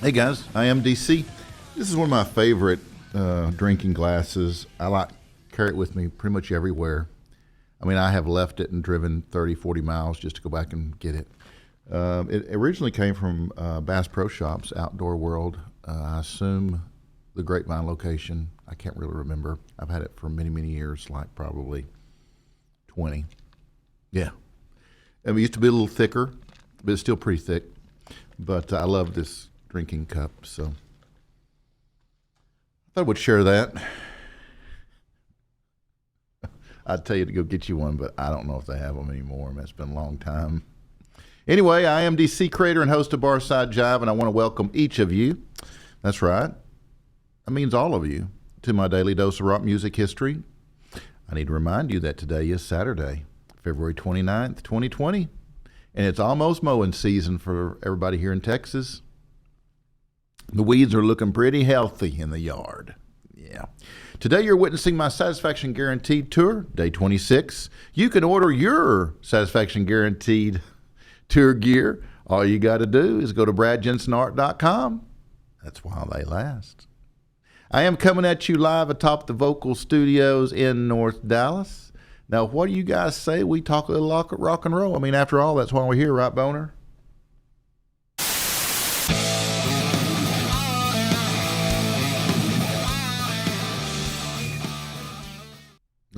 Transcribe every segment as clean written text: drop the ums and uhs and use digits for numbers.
Hey guys, I am DC. This is one of my favorite drinking glasses. I like carry it with me pretty much everywhere. I mean, I have left it and driven 30, 40 miles just to go back and get it. It originally came from Bass Pro Shops, Outdoor World. I assume the Grapevine location. I can't really remember. I've had it for many, many years, like probably 20. Yeah. And it used to be a little thicker, but it's still pretty thick. But I love this drinking cup, so I thought I would share that. I'd tell you to go get you one, but I don't know if they have them anymore. It's been a long time. Anyway, I am DC, creator and host of Barside, Jive, and I want to welcome each of you. That's right. That means all of you to my daily dose of rock music history. I need to remind you that today is Saturday, February 29th, 2020, and it's almost mowing season for everybody here in Texas. The weeds are looking pretty healthy in the yard. Yeah. Today you're witnessing my Satisfaction Guaranteed Tour, day 26. You can order your Satisfaction Guaranteed tour gear. All you got to do is go to bradjensenart.com. That's while they last. I am coming at you live atop the Vocal Studios in North Dallas. Now, what do you guys say we talk a little rock and roll? I mean, after all, that's why we're here, right, Boner?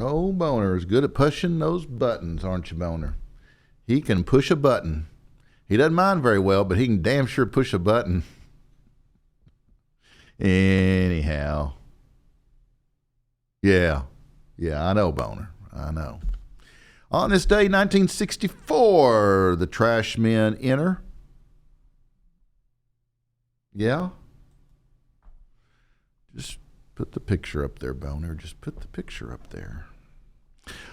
Oh, Boner is good at pushing those buttons, aren't you, Boner? He can push a button. He doesn't mind very well, but he can damn sure push a button. Anyhow. Yeah, I know, Boner. I know. On this day, 1964, the Trashmen enter. Yeah? Just put the picture up there, Boner. Just put the picture up there.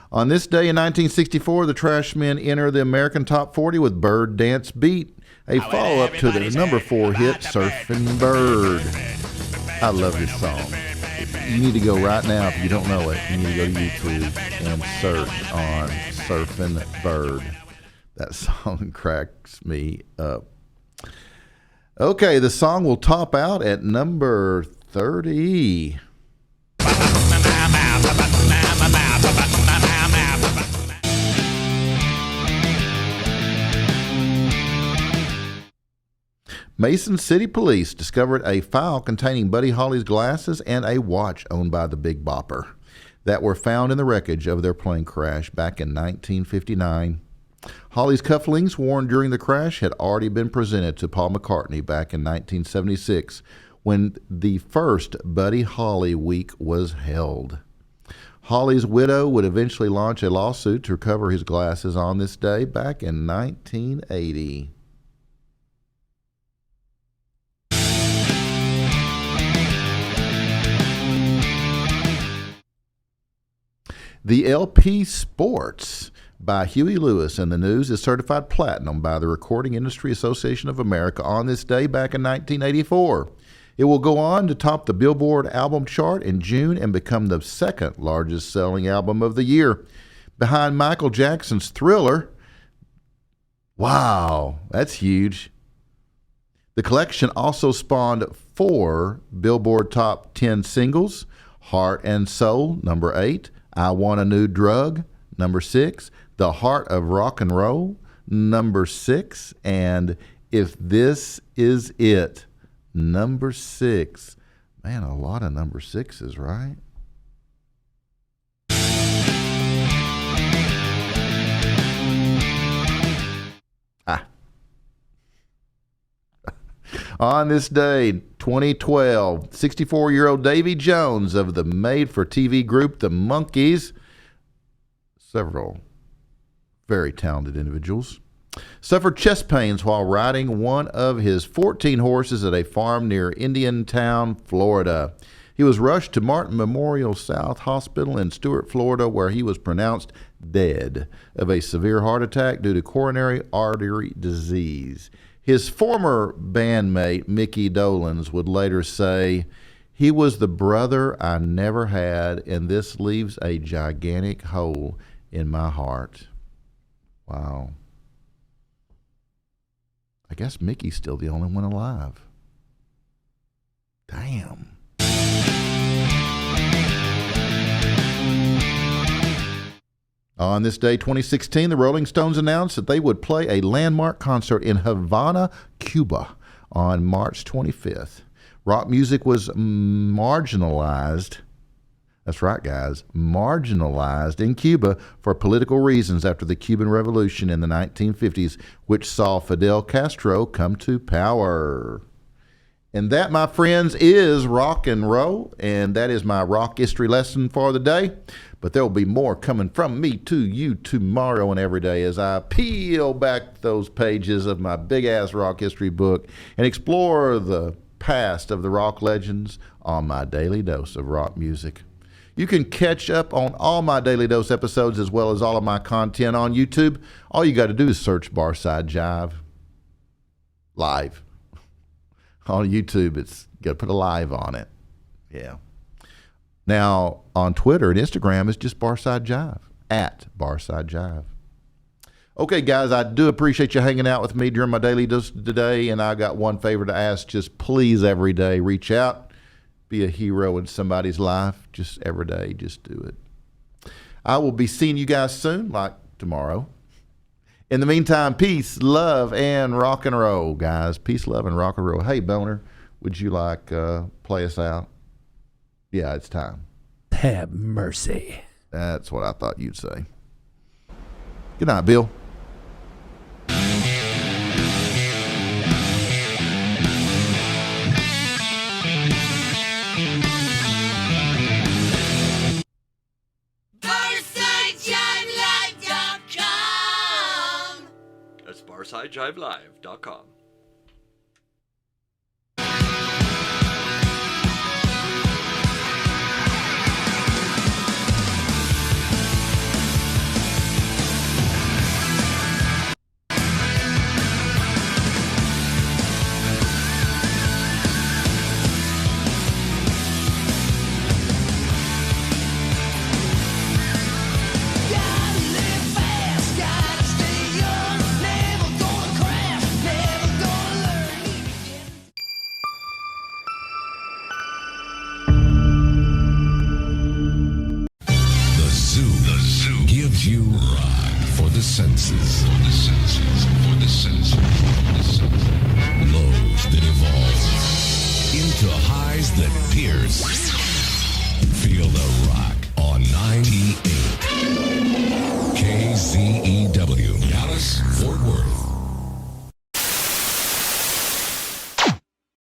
On this day in 1964, the Trashmen enter the American Top 40 with Bird Dance Beat, a follow-up to their number 4 hit, Surfin Bird. I love this song. You need to go right now, if you don't know it, you need to go to YouTube and search on Surfin Bird. That song cracks me up. Okay, the song will top out at number 30. Mason City Police discovered a file containing Buddy Holly's glasses and a watch owned by the Big Bopper that were found in the wreckage of their plane crash back in 1959. Holly's cufflinks worn during the crash had already been presented to Paul McCartney back in 1976 when the first Buddy Holly Week was held. Holly's widow would eventually launch a lawsuit to recover his glasses on this day back in 1980. The LP Sports by Huey Lewis and the News is certified platinum by the Recording Industry Association of America on this day back in 1984. It will go on to top the Billboard album chart in June and become the second largest selling album of the year, behind Michael Jackson's Thriller. Wow, that's huge. The collection also spawned 4 Billboard Top 10 singles: Heart and Soul, number 8, I Want a New Drug, number 6, The Heart of Rock and Roll, number 6, and If This Is It, number 6. Man, a lot of number 6s, right? On this day, 2012, 64-year-old Davy Jones of the made-for-TV group The Monkees, several very talented individuals, suffered chest pains while riding one of his 14 horses at a farm near Indiantown, Florida. He was rushed to Martin Memorial South Hospital in Stuart, Florida, where he was pronounced dead of a severe heart attack due to coronary artery disease. His former bandmate, Mickey Dolenz, would later say, "He was the brother I never had, and this leaves a gigantic hole in my heart." Wow. I guess Mickey's still the only one alive. Damn. On this day, 2016, the Rolling Stones announced that they would play a landmark concert in Havana, Cuba on March 25th. Rock music was marginalized. That's right, guys. Marginalized in Cuba for political reasons after the Cuban Revolution in the 1950s, which saw Fidel Castro come to power. And that, my friends, is rock and roll. And that is my rock history lesson for the day. But there will be more coming from me to you tomorrow and every day as I peel back those pages of my big-ass rock history book and explore the past of the rock legends on my Daily Dose of Rock Music. You can catch up on all my Daily Dose episodes as well as all of my content on YouTube. All you got to do is search Barside Jive live. On YouTube, it's got to put a live on it. Yeah. Now, on Twitter and Instagram, it's just Barside Jive, at Barside Jive. Okay, guys, I do appreciate you hanging out with me during my daily dose today, and I got one favor to ask. Just please, every day, reach out. Be a hero in somebody's life. Just every day, just do it. I will be seeing you guys soon, like tomorrow. In the meantime, peace, love, and rock and roll, guys. Peace, love, and rock and roll. Hey, Boner, would you like play us out? Yeah, it's time. Have mercy. That's what I thought you'd say. Good night, Bill. That's BarsideJiveLive.com. You rock for the senses. Lows that evolve into highs that pierce. Feel the rock on 98.